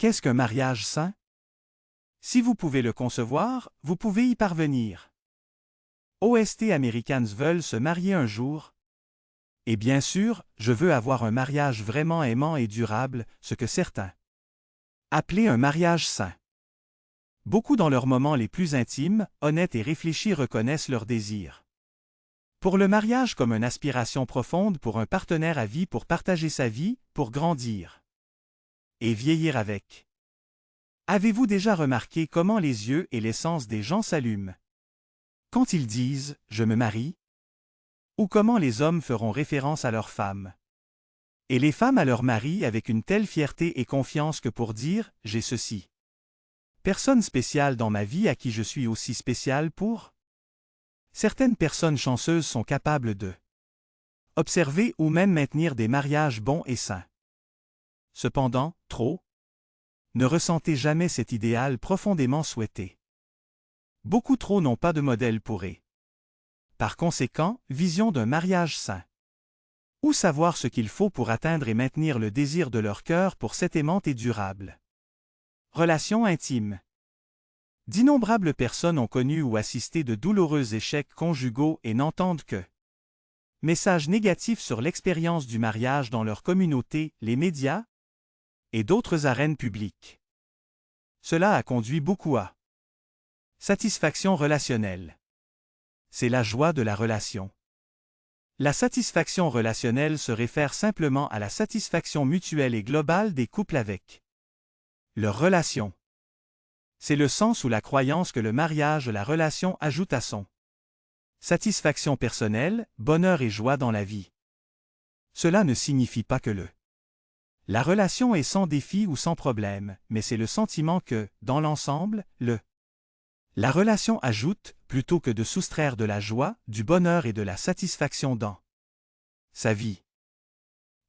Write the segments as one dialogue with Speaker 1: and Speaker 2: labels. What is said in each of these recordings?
Speaker 1: Qu'est-ce qu'un mariage sain? Si vous pouvez le concevoir, vous pouvez y parvenir. OST Americans veulent se marier un jour. Et bien sûr, je veux avoir un mariage vraiment aimant et durable, ce que certains appellent un mariage sain. Beaucoup dans leurs moments les plus intimes, honnêtes et réfléchis reconnaissent leurs désirs. Pour le mariage comme une aspiration profonde pour un partenaire à vie pour partager sa vie, pour grandir et vieillir avec. Avez-vous déjà remarqué comment les yeux et l'essence des gens s'allument quand ils disent « je me marie » ou comment les hommes feront référence à leurs femmes et les femmes à leurs maris avec une telle fierté et confiance que pour dire « j'ai ceci ». Personne spéciale dans ma vie à qui je suis aussi spécial pour? Certaines personnes chanceuses sont capables de observer ou même maintenir des mariages bons et sains. Cependant, trop ne ressentez jamais cet idéal profondément souhaité. Beaucoup trop n'ont pas de modèle pour eux. Par conséquent, vision d'un mariage sain. Ou savoir ce qu'il faut pour atteindre et maintenir le désir de leur cœur pour cette aimante et durable relation intime. D'innombrables personnes ont connu ou assisté de douloureux échecs conjugaux et n'entendent que messages négatifs sur l'expérience du mariage dans leur communauté, les médias et d'autres arènes publiques. Cela a conduit beaucoup à satisfaction relationnelle. C'est la joie de la relation. La satisfaction relationnelle se réfère simplement à la satisfaction mutuelle et globale des couples avec leur relation. C'est le sens ou la croyance que le mariage, la relation ajoute à son satisfaction personnelle, bonheur et joie dans la vie. Cela ne signifie pas que la relation est sans défi ou sans problème, mais c'est le sentiment que, dans l'ensemble, la relation ajoute, plutôt que de soustraire de la joie, du bonheur et de la satisfaction dans sa vie.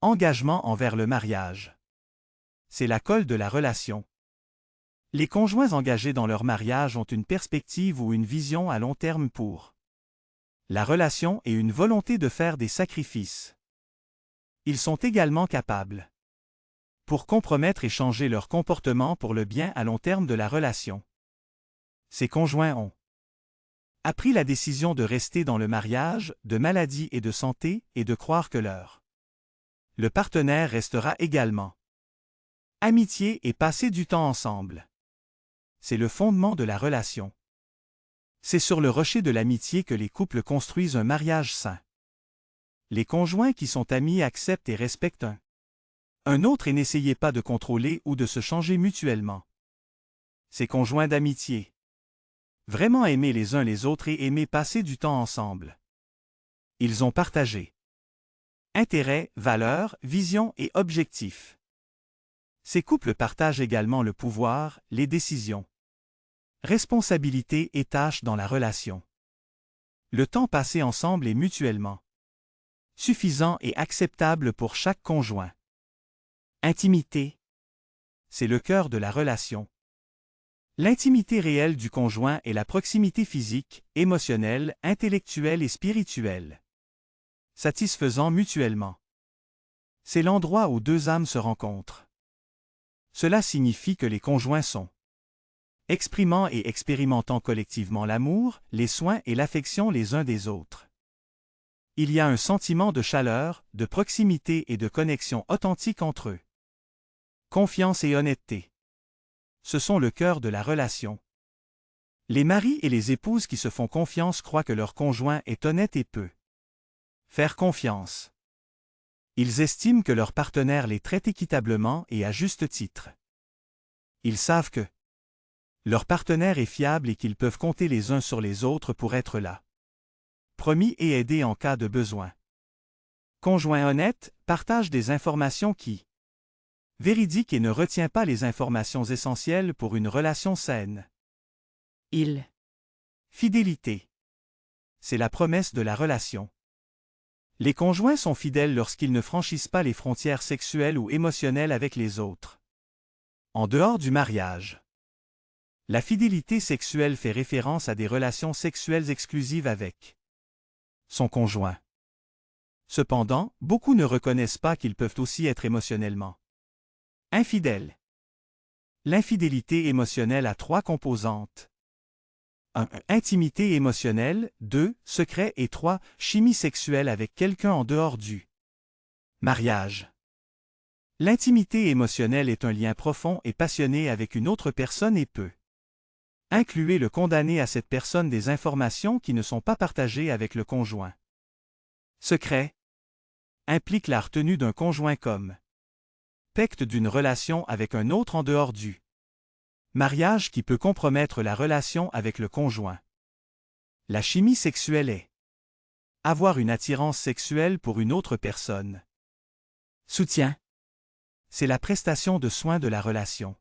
Speaker 1: Engagement envers le mariage. C'est la colle de la relation. Les conjoints engagés dans leur mariage ont une perspective ou une vision à long terme pour la relation et une volonté de faire des sacrifices. Ils sont également capables pour compromettre et changer leur comportement pour le bien à long terme de la relation. Ces conjoints ont appris la décision de rester dans le mariage, de maladie et de santé, et de croire que le partenaire restera également. Amitié et passer du temps ensemble. C'est le fondement de la relation. C'est sur le rocher de l'amitié que les couples construisent un mariage sain. Les conjoints qui sont amis acceptent et respectent un autre et n'essayez pas de contrôler ou de se changer mutuellement. Ces conjoints d'amitié. Vraiment aimer les uns les autres et aimer passer du temps ensemble. Ils ont partagé intérêts, valeurs, visions et objectifs. Ces couples partagent également le pouvoir, les décisions, responsabilités et tâches dans la relation. Le temps passé ensemble est mutuellement suffisant et acceptable pour chaque conjoint. Intimité. C'est le cœur de la relation. L'intimité réelle du conjoint est la proximité physique, émotionnelle, intellectuelle et spirituelle. Satisfaisant mutuellement. C'est l'endroit où deux âmes se rencontrent. Cela signifie que les conjoints sont exprimant et expérimentant collectivement l'amour, les soins et l'affection les uns des autres. Il y a un sentiment de chaleur, de proximité et de connexion authentique entre eux. Confiance et honnêteté. Ce sont le cœur de la relation. Les maris et les épouses qui se font confiance croient que leur conjoint est honnête et peut faire confiance. Ils estiment que leur partenaire les traite équitablement et à juste titre. Ils savent que leur partenaire est fiable et qu'ils peuvent compter les uns sur les autres pour être là. Promis et aidé en cas de besoin. Conjoint honnête, partage des informations qui véridique et ne retient pas les informations essentielles pour une relation saine. Fidélité. C'est la promesse de la relation. Les conjoints sont fidèles lorsqu'ils ne franchissent pas les frontières sexuelles ou émotionnelles avec les autres. En dehors du mariage. La fidélité sexuelle fait référence à des relations sexuelles exclusives avec son conjoint. Cependant, beaucoup ne reconnaissent pas qu'ils peuvent aussi être émotionnellement infidèles. L'infidélité émotionnelle a 3 composantes. 1. Intimité émotionnelle, 2. Secret et 3. Chimie sexuelle avec quelqu'un en dehors du mariage. L'intimité émotionnelle est un lien profond et passionné avec une autre personne et peut inclure le condamné à cette personne des informations qui ne sont pas partagées avec le conjoint. Secret implique la retenue d'un conjoint comme pacte d'une relation avec un autre en dehors du mariage qui peut compromettre la relation avec le conjoint. La chimie sexuelle est avoir une attirance sexuelle pour une autre personne. Soutien c'est la prestation de soins de la relation.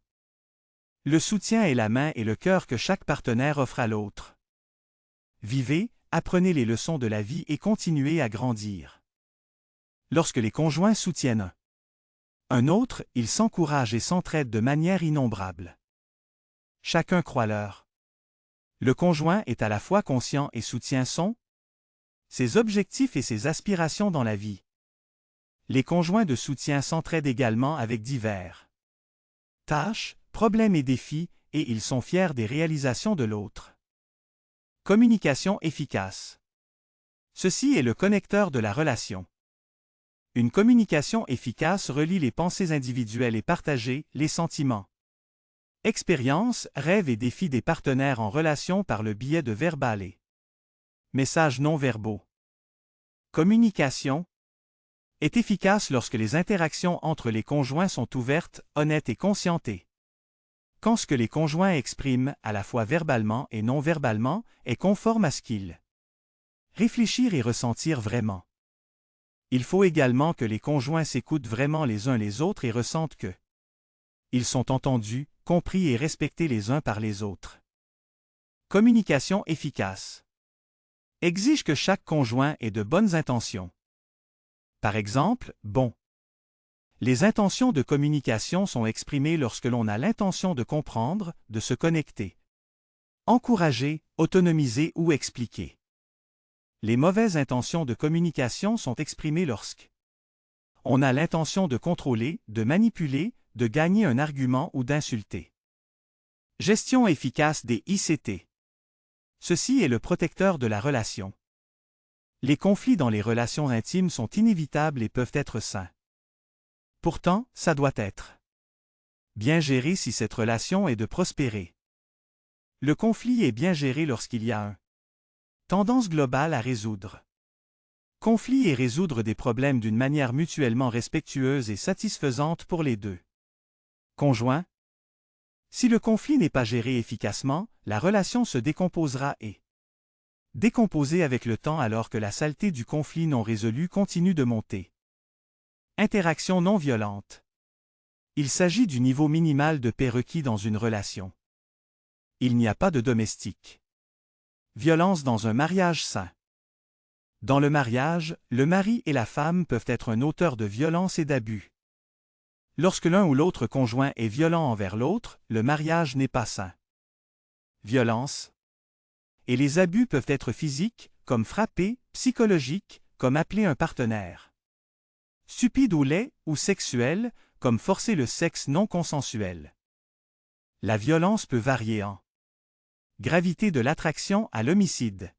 Speaker 1: Le soutien est la main et le cœur que chaque partenaire offre à l'autre. Vivez, apprenez les leçons de la vie et continuez à grandir. Lorsque les conjoints soutiennent un autre, ils s'encouragent et s'entraident de manière innombrable. Chacun croit leur. Le conjoint est à la fois conscient et soutient ses objectifs et ses aspirations dans la vie. Les conjoints de soutien s'entraident également avec divers tâches, problèmes et défis, et ils sont fiers des réalisations de l'autre. Communication efficace. Ceci est le connecteur de la relation. Une communication efficace relie les pensées individuelles et partagées, les sentiments, expériences, rêves et défis des partenaires en relation par le biais de verbal et messages non verbaux. Communication est efficace lorsque les interactions entre les conjoints sont ouvertes, honnêtes et conscientées. Quand ce que les conjoints expriment, à la fois verbalement et non verbalement, est conforme à ce qu'ils réfléchir et ressentir vraiment. Il faut également que les conjoints s'écoutent vraiment les uns les autres et ressentent que ils sont entendus, compris et respectés les uns par les autres. Communication efficace exige que chaque conjoint ait de bonnes intentions. Par exemple, les intentions de communication sont exprimées lorsque l'on a l'intention de comprendre, de se connecter, encourager, autonomiser ou expliquer. Les mauvaises intentions de communication sont exprimées lorsque on a l'intention de contrôler, de manipuler, de gagner un argument ou d'insulter. Gestion efficace des ICT. Ceci est le protecteur de la relation. Les conflits dans les relations intimes sont inévitables et peuvent être sains. Pourtant, ça doit être bien géré si cette relation est de prospérer. Le conflit est bien géré lorsqu'il y a une tendance globale à résoudre conflits et résoudre des problèmes d'une manière mutuellement respectueuse et satisfaisante pour les deux conjoints. Si le conflit n'est pas géré efficacement, la relation se décomposera et décomposer avec le temps alors que la saleté du conflit non résolu continue de monter. Interaction non violente. Il s'agit du niveau minimal de paix requis dans une relation. Il n'y a pas de domestique. Violence dans un mariage sain. Dans le mariage, le mari et la femme peuvent être un auteur de violence et d'abus. Lorsque l'un ou l'autre conjoint est violent envers l'autre, le mariage n'est pas sain. Violence. Et les abus peuvent être physiques, comme frapper, psychologiques, comme appeler un partenaire stupide ou laid, ou sexuel, comme forcer le sexe non consensuel. La violence peut varier en gravité de l'attraction à l'homicide.